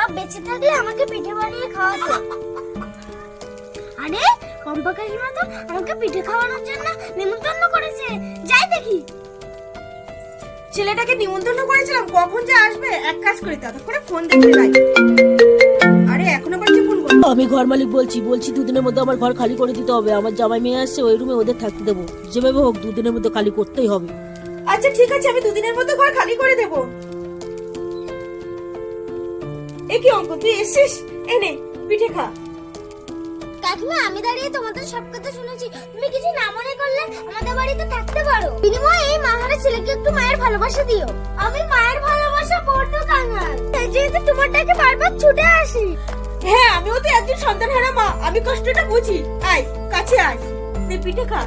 বাপ বেঁচে থাকলে আমাকে পিঠে বানিয়ে খাওয়াতো। আরে কম্পা কাকিমা তো আমাকে পিঠে খাওয়ানোর জন্য নিমন্ত্রণ করেছে, যাই দেখি। ছেলেটাকে নিমন্ত্রণ করেছিলাম, কখন যে আসবে এক কাজ করি ততক্ষণে ফোন দেখতে যাই। আরে এখন আবার কি ফোন করলো? আমি ঘর মালিক বলছি দুদিনের মধ্যে আমার ঘর খালি করে দিতে হবে। আমার জামাই মেয়ে আসছে, ওই রুমে ওদের থাকতে দেবো। যেভাবে হোক দুদিনের মধ্যে খালি করতেই হবে। আচ্ছা ঠিক আছে, আমি দুদিনের মধ্যে ঘর খালি করে দেবো। এ কি অঙ্ক, তুই এসেছিস? এনে পিঠে খা। কাকিমা আমি দাঁড়িয়ে তোমাদের সব কথা শুনেছি, তুমি কিছু না মনে করলে আমাদের বাড়িতে থাকতে পারো। বিনিময়ে এই মাহারা ছেলেকে একটু মায়ের ভালোবাসা দিও। আমি মায়ের ভালোবাসা বড্ড কাঙাল, তাই যেহেতু তোমার ডাকে বারবার ছুটে আসি। হ্যাঁ আমিও তো একজন সন্তানহারা মা, আমি কষ্টটা বুঝি। আয় কাছে আয়, নে পিঠে খা।